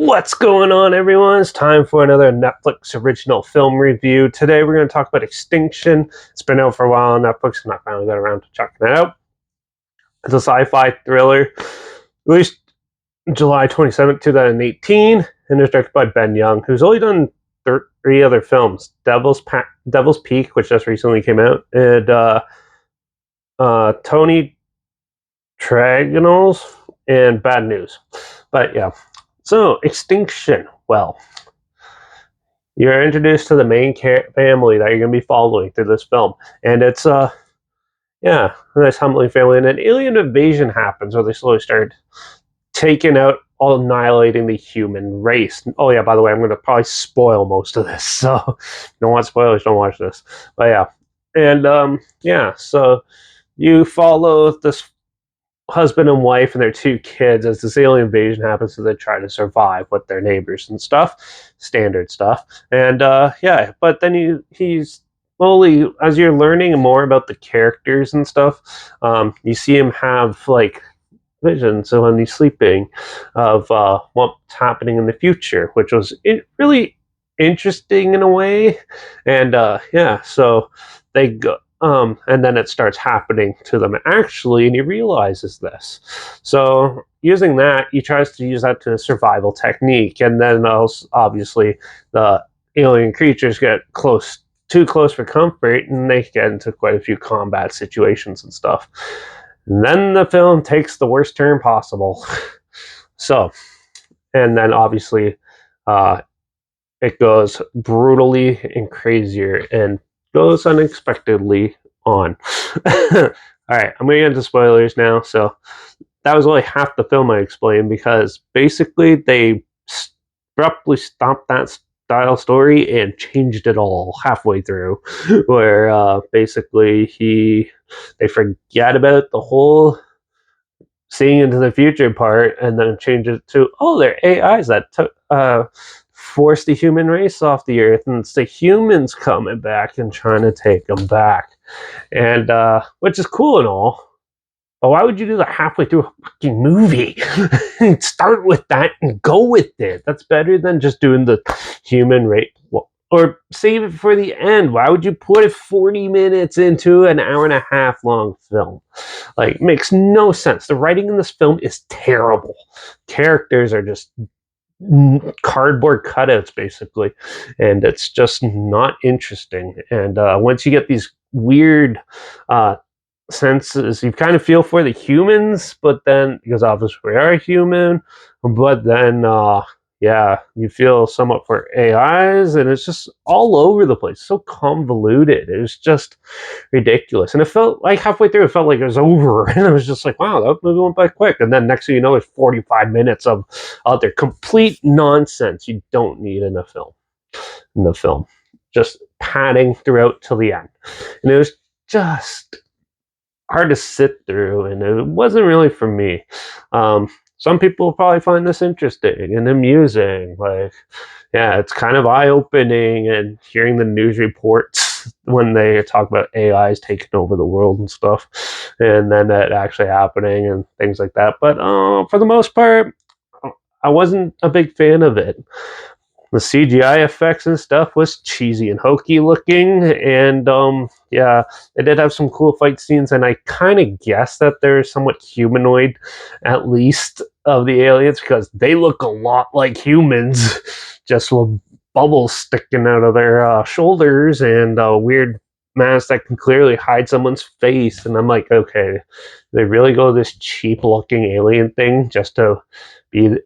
What's going on, everyone? It's time for another Netflix original film review. Today, we're going to talk about Extinction. It's been out for a while on Netflix, and I finally got around to checking it out. It's a sci-fi thriller released July 27th, 2018, and it's directed by Ben Young, who's only done three other films: Devil's Peak, which just recently came out, and Tony Trigonals, and Bad News. But yeah, so Extinction. Well, you're introduced to the main family that you're going to be following through this film, and it's a nice humbling family. And an alien invasion happens where they slowly start taking out, all annihilating the human race. Oh yeah, by the way, I'm going to probably spoil most of this, so if you don't want spoilers, don't watch this. But yeah, and so you follow this husband and wife and their two kids as this alien invasion happens, so they try to survive with their neighbors and stuff, standard stuff. And but then he's slowly, as you're learning more about the characters and stuff, you see him have like visions, so when he's sleeping, of what's happening in the future, which was really interesting in a way. And so they go, and then it starts happening to them actually, and he realizes this. So using that, he tries to use that to a survival technique, and then also, obviously, the alien creatures get too close for comfort, and they get into quite a few combat situations and stuff. And then the film takes the worst turn possible. So, and then obviously, it goes brutally and crazier and goes unexpectedly on. All right, I'm going to get into spoilers now. So that was only half the film I explained, because basically they abruptly stopped that style story and changed it all halfway through, where basically they forget about the whole seeing into the future part, and then change it to, oh, they're AIs that force the human race off the earth, and it's the humans coming back and trying to take them back, and which is cool and all. But why would you do that halfway through a fucking movie? Start with that and go with it. That's better than just doing the human race. Or save it for the end. Why would you put it 40 minutes into an hour and a half long film? Like, makes no sense. The writing in this film is terrible. Characters are just cardboard cutouts, basically, and it's just not interesting. And once you get these weird senses, you kind of feel for the humans, but then, because obviously we are human, but then you feel somewhat for AIs, and it's just all over the place, so convoluted. It was just ridiculous, and it felt like halfway through it felt like it was over, and it was just like, wow, that movie went by quick. And then next thing you know, it's 45 minutes of other complete nonsense you don't need in the film, just padding throughout till the end. And it was just hard to sit through, and it wasn't really for me. Some people probably find this interesting and amusing. Like, yeah, it's kind of eye-opening, and hearing the news reports when they talk about AIs taking over the world and stuff, and then that actually happening and things like that. But for the most part, I wasn't a big fan of it. The CGI effects and stuff was cheesy and hokey looking, and they did have some cool fight scenes, and I kind of guess that they're somewhat humanoid, at least, of the aliens, because they look a lot like humans, just with bubbles sticking out of their shoulders, and a weird mask that can clearly hide someone's face. And I'm like, okay, they really go this cheap looking alien thing just to be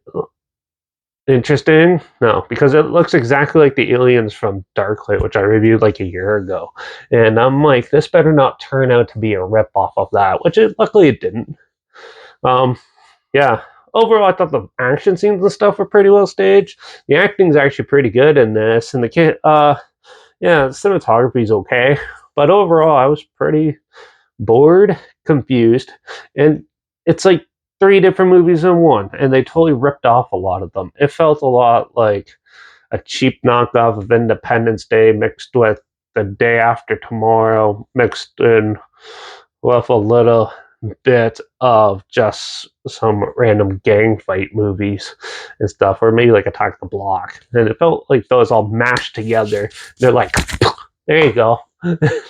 interesting? No, because it looks exactly like the aliens from Darklight, which I reviewed like a year ago. And I'm like, this better not turn out to be a ripoff of that, which luckily it didn't. Um, yeah. Overall, I thought the action scenes and stuff were pretty well staged. The acting's actually pretty good in this, and the cinematography's okay. But overall, I was pretty bored, confused, and it's like three different movies in one, and they totally ripped off a lot of them. It felt a lot like a cheap knockoff of Independence Day mixed with The Day After Tomorrow, mixed in with a little bit of just some random gang fight movies and stuff, or maybe like Attack the Block. And it felt like those all mashed together. They're like, there you go.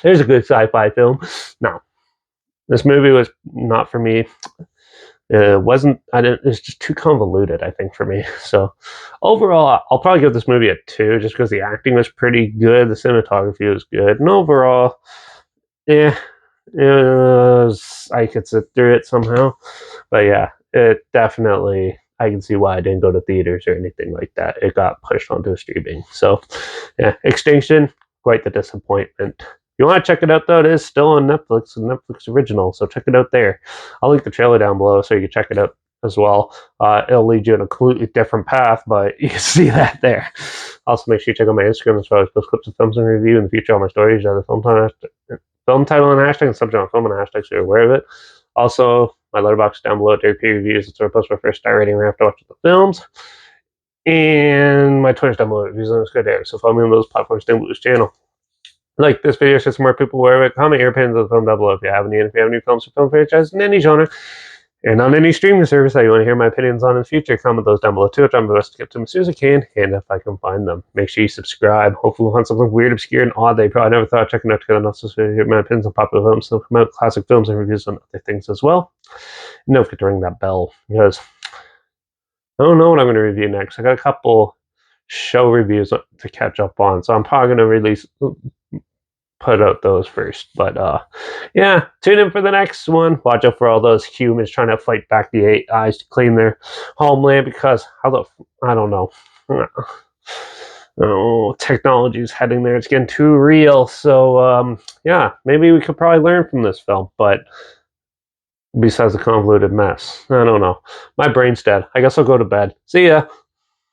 There's a good sci-fi film. No, this movie was not for me. It wasn't. I didn't. It's just too convoluted, I think, for me. So overall, I'll probably give this movie a 2, just because the acting was pretty good, the cinematography was good, and overall, yeah, I could sit through it somehow. But yeah, it definitely. I can see why I didn't go to theaters or anything like that. It got pushed onto streaming. So yeah, Extinction, quite the disappointment. If you want to check it out, though, it is still on Netflix, a Netflix original, so check it out there. I'll link the trailer down below so you can check it out as well. It'll lead you in a completely different path, but you can see that there. Also, make sure you check out my Instagram as well as post clips of films and review in the future. All my stories are the film title and hashtag and subject on film and hashtag, so you're aware of it. Also, my Letterbox down below, JP reviews. It's where I post my first star rating right after watching the films. And my Twitter's down below, reviews on this good there. So follow me on those platforms down below this channel. Like this video, so some more people aware of it. Comment your opinions on the film down below if you have any. And if you have any films or film franchises in any genre and on any streaming service that you want to hear my opinions on in the future, comment those down below too. I'll try my best to get to them as soon as I can, and if I can find them. Make sure you subscribe. Hopefully we'll find something weird, obscure, and odd that you probably never thought of checking out together. And also hear my opinions on popular films, so come out classic films and reviews on other things as well. And don't forget to ring that bell, because I don't know what I'm going to review next. I got a couple show reviews to catch up on, so I'm probably going to put out those first. But yeah, tune in for the next one. Watch out for all those humans trying to fight back the AIs to claim their homeland, because I don't know. Oh, technology's heading there. It's getting too real. So yeah, maybe we could probably learn from this film, but besides the convoluted mess, I don't know. My brain's dead. I guess I'll go to bed. See ya.